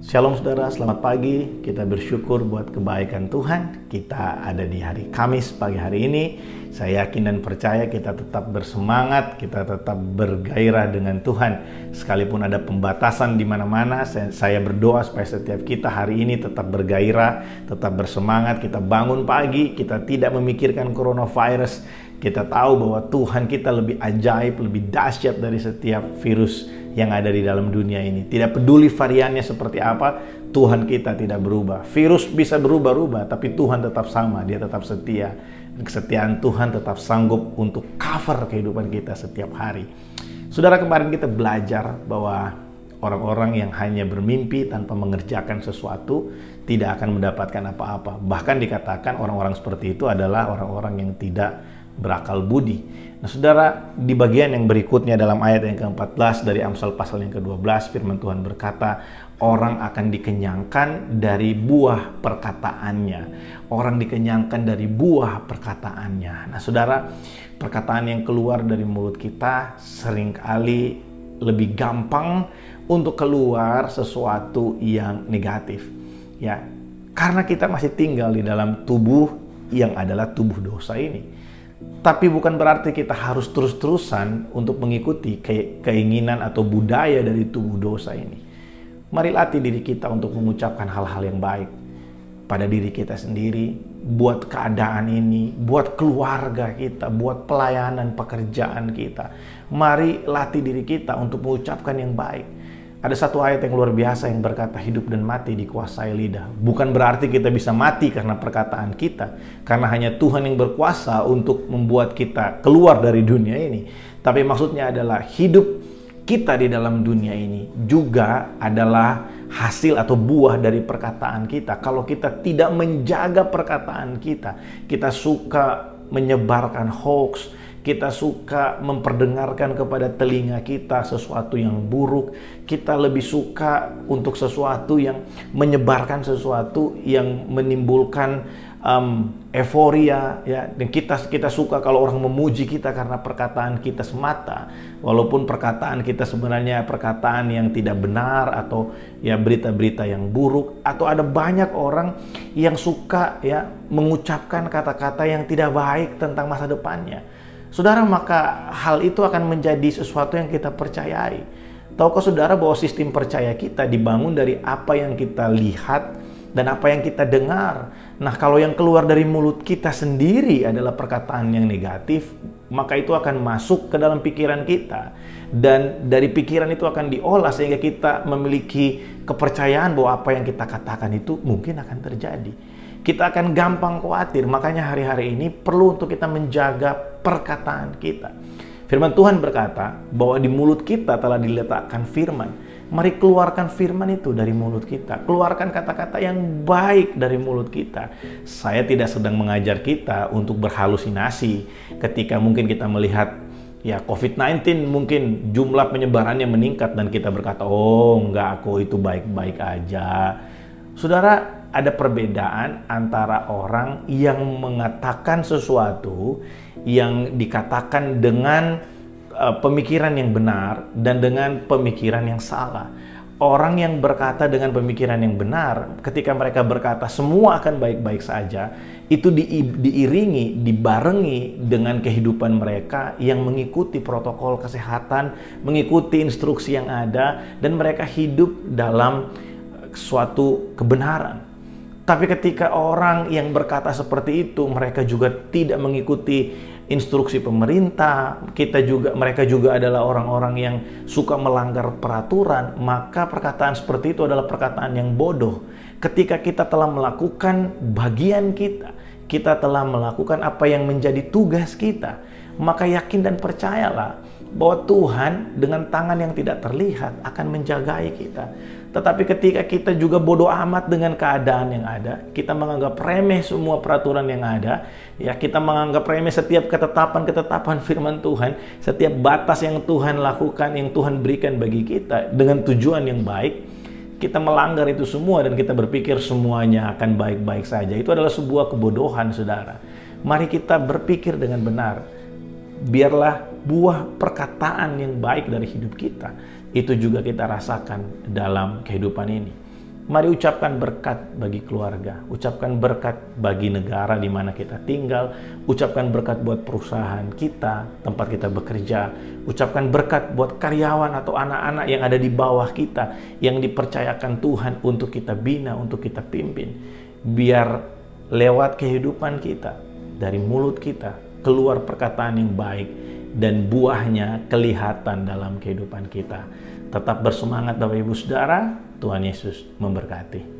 Shalom saudara, selamat pagi. Kita bersyukur buat kebaikan Tuhan. Kita ada di hari Kamis pagi hari ini. Saya yakin dan percaya kita tetap bersemangat, kita tetap bergairah dengan Tuhan. Sekalipun ada pembatasan di mana-mana, saya berdoa supaya setiap kita hari ini tetap bergairah, tetap bersemangat. Kita bangun pagi, kita tidak memikirkan coronavirus. Kita tahu bahwa Tuhan kita lebih ajaib, lebih dahsyat dari setiap virus yang ada di dalam dunia ini. Tidak peduli variannya seperti apa, Tuhan kita tidak berubah. Virus bisa berubah-ubah, tapi Tuhan tetap sama, Dia tetap setia. Dan kesetiaan Tuhan tetap sanggup untuk cover kehidupan kita setiap hari. Saudara, kemarin kita belajar bahwa orang-orang yang hanya bermimpi tanpa mengerjakan sesuatu tidak akan mendapatkan apa-apa. Bahkan dikatakan orang-orang seperti itu adalah orang-orang yang tidak berakal budi. Nah saudara, di bagian yang berikutnya dalam ayat yang ke-14 dari Amsal pasal yang ke-12, firman Tuhan berkata, orang akan dikenyangkan dari buah perkataannya. Orang dikenyangkan dari buah perkataannya. Nah saudara, perkataan yang keluar dari mulut kita seringkali lebih gampang untuk keluar sesuatu yang negatif. Ya, karena kita masih tinggal di dalam tubuh yang adalah tubuh dosa ini. Tapi bukan berarti kita harus terus-terusan untuk mengikuti keinginan atau budaya dari tubuh dosa ini. Mari latih diri kita untuk mengucapkan hal-hal yang baik pada diri kita sendiri, buat keadaan ini, buat keluarga kita, buat pelayanan pekerjaan kita. Mari latih diri kita untuk mengucapkan yang baik. Ada satu ayat yang luar biasa yang berkata hidup dan mati dikuasai lidah. Bukan berarti kita bisa mati karena perkataan kita. Karena hanya Tuhan yang berkuasa untuk membuat kita keluar dari dunia ini. Tapi maksudnya adalah hidup kita di dalam dunia ini juga adalah hasil atau buah dari perkataan kita. Kalau kita tidak menjaga perkataan kita, kita suka menyebarkan hoax, kita suka memperdengarkan kepada telinga kita sesuatu yang buruk. Kita lebih suka untuk sesuatu yang menyebarkan sesuatu yang menimbulkan euforia, ya. Dan kita suka kalau orang memuji kita karena perkataan kita semata, walaupun perkataan kita sebenarnya perkataan yang tidak benar atau ya berita-berita yang buruk. Atau ada banyak orang yang suka ya mengucapkan kata-kata yang tidak baik tentang masa depannya. Saudara, maka hal itu akan menjadi sesuatu yang kita percayai. Tahukah saudara bahwa sistem percaya kita dibangun dari apa yang kita lihat dan apa yang kita dengar. Nah, kalau yang keluar dari mulut kita sendiri adalah perkataan yang negatif, maka itu akan masuk ke dalam pikiran kita. Dan dari pikiran itu akan diolah sehingga kita memiliki kepercayaan bahwa apa yang kita katakan itu mungkin akan terjadi. Kita akan gampang khawatir, makanya hari-hari ini perlu untuk kita menjaga perkataan kita. Firman Tuhan berkata bahwa di mulut kita telah diletakkan firman. Mari keluarkan firman itu dari mulut kita. Keluarkan kata-kata yang baik dari mulut kita. Saya tidak sedang mengajar kita untuk berhalusinasi ketika mungkin kita melihat ya COVID-19 mungkin jumlah penyebarannya meningkat dan kita berkata, oh enggak, aku itu baik-baik aja. Saudara, ada perbedaan antara orang yang mengatakan sesuatu yang dikatakan dengan pemikiran yang benar dan dengan pemikiran yang salah. Orang yang berkata dengan pemikiran yang benar, ketika mereka berkata semua akan baik-baik saja, itu diiringi, dibarengi dengan kehidupan mereka yang mengikuti protokol kesehatan, mengikuti instruksi yang ada, dan mereka hidup dalam suatu kebenaran. Tapi ketika orang yang berkata seperti itu, mereka juga tidak mengikuti instruksi pemerintah, mereka juga adalah orang-orang yang suka melanggar peraturan, maka perkataan seperti itu adalah perkataan yang bodoh. Ketika kita telah melakukan bagian kita telah melakukan apa yang menjadi tugas kita, maka yakin dan percayalah bahwa Tuhan dengan tangan yang tidak terlihat akan menjagai kita. Tetapi ketika kita juga bodoh amat dengan keadaan yang ada, kita menganggap remeh semua peraturan yang ada, ya kita menganggap remeh setiap ketetapan-ketetapan firman Tuhan, setiap batas yang Tuhan lakukan, yang Tuhan berikan bagi kita dengan tujuan yang baik, kita melanggar itu semua dan kita berpikir semuanya akan baik-baik saja. Itu adalah sebuah kebodohan, saudara. Mari kita berpikir dengan benar. Biarlah buah perkataan yang baik dari hidup kita itu juga kita rasakan dalam kehidupan ini. Mari ucapkan berkat bagi keluarga, ucapkan berkat bagi negara di mana kita tinggal, ucapkan berkat buat perusahaan kita, tempat kita bekerja, ucapkan berkat buat karyawan atau anak-anak yang ada di bawah kita, yang dipercayakan Tuhan untuk kita bina, untuk kita pimpin. Biar lewat kehidupan kita, dari mulut kita, keluar perkataan yang baik, dan buahnya kelihatan dalam kehidupan kita. Tetap bersemangat Bapak Ibu Saudara, Tuhan Yesus memberkati.